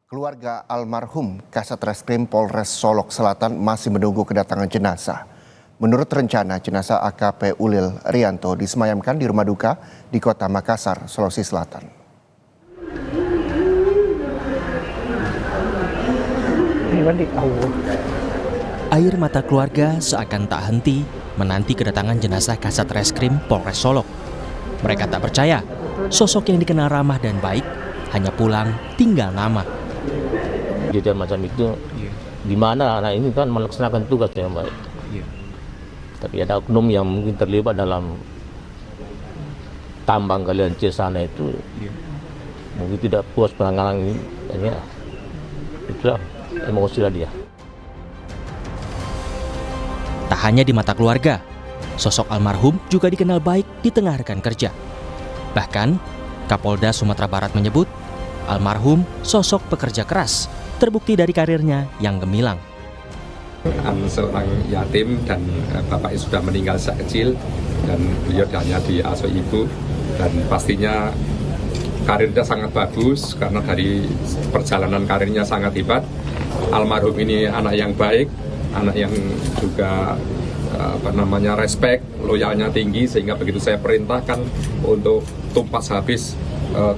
Keluarga almarhum Kasat Reskrim Polres Solok Selatan masih menunggu kedatangan jenazah. Menurut rencana, jenazah AKP Ulil Rianto disemayamkan di rumah duka di Kota Makassar, Sulawesi Selatan. Air mata keluarga seakan tak henti menanti kedatangan jenazah Kasat Reskrim Polres Solok. Mereka tak percaya sosok yang dikenal ramah dan baik hanya pulang tinggal nama. Kejadian macam itu di mana anak ini kan melaksanakan tugas dengan baik. Tapi ada oknum yang mungkin terlibat dalam tambang galian C sana itu mungkin tidak puas penanganan ini, dan ya itulah emosilah dia. Tak hanya di mata keluarga, sosok almarhum juga dikenal baik di tengah rekan kerja. Bahkan, Kapolda Sumatera Barat menyebut almarhum sosok pekerja keras, terbukti dari karirnya yang gemilang. Seorang yatim dan bapaknya sudah meninggal sejak kecil dan beliau hanya diasuh ibu, dan pastinya karirnya sangat bagus karena dari perjalanan karirnya sangat hebat. Almarhum ini anak yang baik, anak yang juga respect, loyalnya tinggi, sehingga begitu saya perintahkan untuk tumpas habis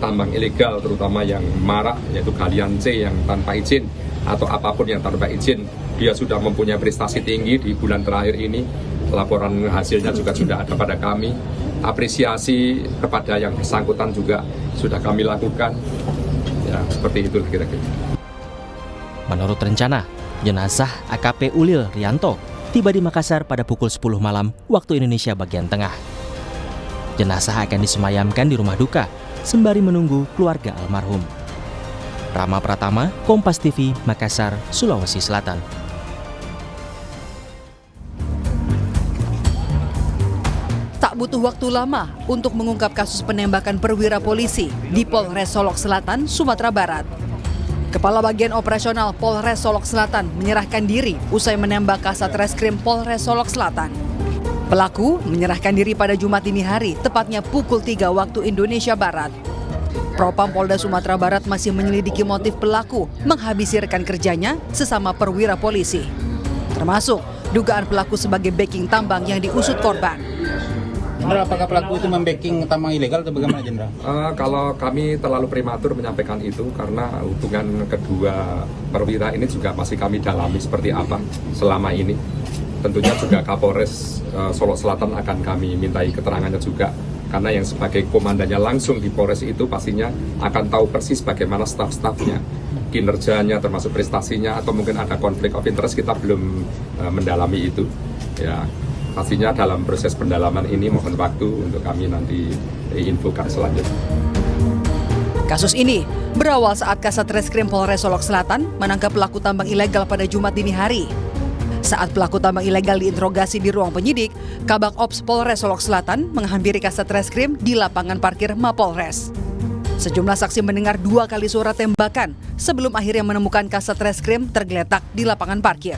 tambang ilegal, terutama yang marak, yaitu galian C yang tanpa izin atau apapun yang tanpa izin, dia sudah mempunyai prestasi tinggi di bulan terakhir ini. Laporan hasilnya juga sudah ada pada kami. Apresiasi kepada yang bersangkutan juga sudah kami lakukan. Ya, seperti itu kira-kira. Menurut rencana, jenazah AKP Ulil Rianto tiba di Makassar pada pukul 10 malam waktu Indonesia bagian tengah. Jenazah akan disemayamkan di rumah duka sembari menunggu keluarga almarhum. Rama Pratama, Kompas TV, Makassar, Sulawesi Selatan. Tak butuh waktu lama untuk mengungkap kasus penembakan perwira polisi di Polres Solok Selatan, Sumatera Barat. Kepala Bagian Operasional Polres Solok Selatan menyerahkan diri usai menembak Kasat Reskrim Polres Solok Selatan. Pelaku menyerahkan diri pada Jumat dini hari, tepatnya pukul 3 waktu Indonesia Barat. Propam Polda Sumatera Barat masih menyelidiki motif pelaku menghabisi rekan kerjanya sesama perwira polisi. Termasuk dugaan pelaku sebagai backing tambang yang diusut korban. Jenderal, apakah pelaku itu membacking tambang ilegal atau bagaimana, Jenderal? Kalau kami terlalu prematur menyampaikan itu karena hubungan kedua perwira ini juga masih kami dalami seperti apa selama ini. Tentunya juga Kapolres Solok Selatan akan kami mintai keterangannya juga, karena yang sebagai komandannya langsung di Polres itu pastinya akan tahu persis bagaimana staf-stafnya, kinerjanya termasuk prestasinya, atau mungkin ada konflik of interest, kita belum mendalami itu. Ya, pastinya dalam proses pendalaman ini mohon waktu untuk kami nanti infokan selanjutnya. Kasus ini berawal saat Kasat Reskrim Polres Solok Selatan menangkap pelaku tambang ilegal pada Jumat dini hari. Saat pelaku tambang ilegal diinterogasi di ruang penyidik, Kabak Ops Polres Solok Selatan menghampiri Kasat Reskrim di lapangan parkir Mapolres. Sejumlah saksi mendengar 2 kali suara tembakan sebelum akhirnya menemukan Kasat Reskrim tergeletak di lapangan parkir.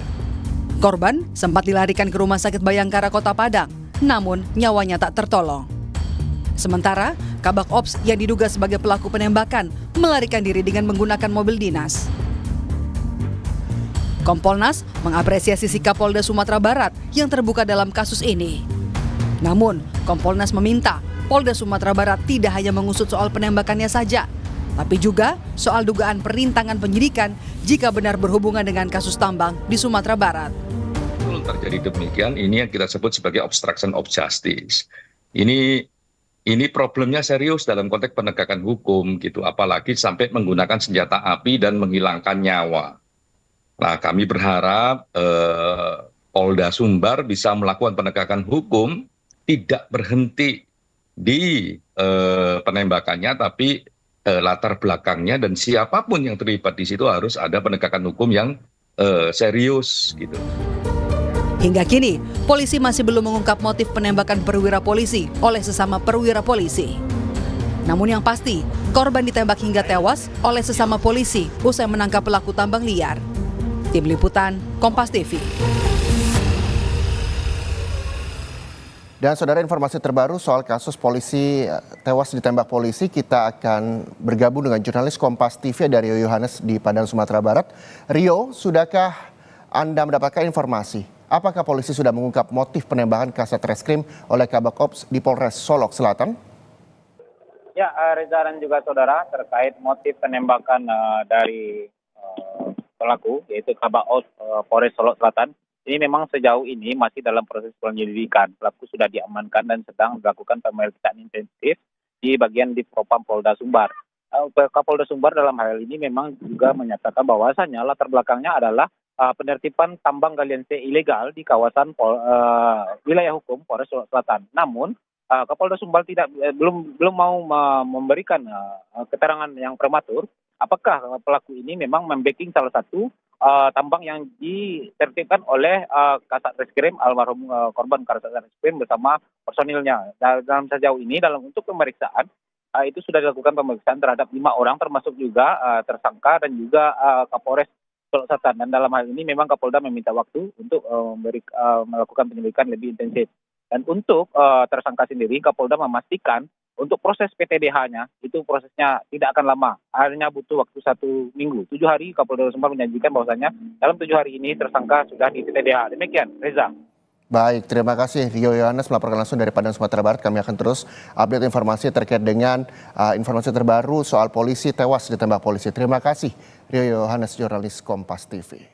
Korban sempat dilarikan ke Rumah Sakit Bayangkara Kota Padang, namun nyawanya tak tertolong. Sementara, Kabak Ops yang diduga sebagai pelaku penembakan melarikan diri dengan menggunakan mobil dinas. Kompolnas mengapresiasi sikap Polda Sumatera Barat yang terbuka dalam kasus ini. Namun, Kompolnas meminta Polda Sumatera Barat tidak hanya mengusut soal penembakannya saja, tapi juga soal dugaan perintangan penyidikan jika benar berhubungan dengan kasus tambang di Sumatera Barat. Terjadi demikian, ini yang kita sebut sebagai obstruction of justice. Ini problemnya serius dalam konteks penegakan hukum gitu, apalagi sampai menggunakan senjata api dan menghilangkan nyawa. Nah, kami berharap Polda Sumbar bisa melakukan penegakan hukum, tidak berhenti di penembakannya, tapi latar belakangnya dan siapapun yang terlibat di situ harus ada penegakan hukum yang serius gitu. Hingga kini, polisi masih belum mengungkap motif penembakan perwira polisi oleh sesama perwira polisi. Namun yang pasti, korban ditembak hingga tewas oleh sesama polisi usai menangkap pelaku tambang liar. Tim Liputan, Kompas TV. Dan saudara, informasi terbaru soal kasus polisi tewas ditembak polisi, kita akan bergabung dengan jurnalis Kompas TV dari Rio Yohanes di Padang, Sumatera Barat. Rio, sudahkah Anda mendapatkan informasi? Apakah polisi sudah mengungkap motif penembakan Kasat Reskrim oleh Kabak Ops di Polres Solok Selatan? Ya, Reza dan juga saudara, terkait motif penembakan dari pelaku, yaitu Kabak Ops Polres Solok Selatan, ini memang sejauh ini masih dalam proses penyelidikan. Pelaku sudah diamankan dan sedang dilakukan pemeriksaan intensif di bagian di Propam Polda Sumbar. Kapolda Sumbar dalam hal ini memang juga menyatakan bahwasannya latar belakangnya adalah penertiban tambang galian C ilegal di kawasan wilayah hukum Polres Solok Selatan. Namun Kapolda Sumbar belum mau memberikan keterangan yang prematur apakah pelaku ini memang membacking salah satu tambang yang ditertibkan oleh Kasat Reskrim almarhum korban Kasat Reskrim bersama personilnya. Dalam sejauh ini untuk pemeriksaan itu sudah dilakukan pemeriksaan terhadap 5 orang termasuk juga tersangka dan juga Kapolres Solok Selatan. Dan dalam hal ini memang Kapolda meminta waktu untuk melakukan penyelidikan lebih intensif. Dan untuk tersangka sendiri Kapolda memastikan untuk proses PTDH-nya itu prosesnya tidak akan lama, hanya butuh waktu 1 minggu. 7 hari Kapolda Sumbar menjanjikan bahwasanya dalam 7 hari ini tersangka sudah di PTDH. Demikian, Reza. Baik, terima kasih Rio Yohanes melaporkan langsung dari Padang, Sumatera Barat. Kami akan terus update informasi terkait dengan informasi terbaru soal polisi tewas ditembak polisi. Terima kasih Rio Yohanes, jurnalis Kompas TV.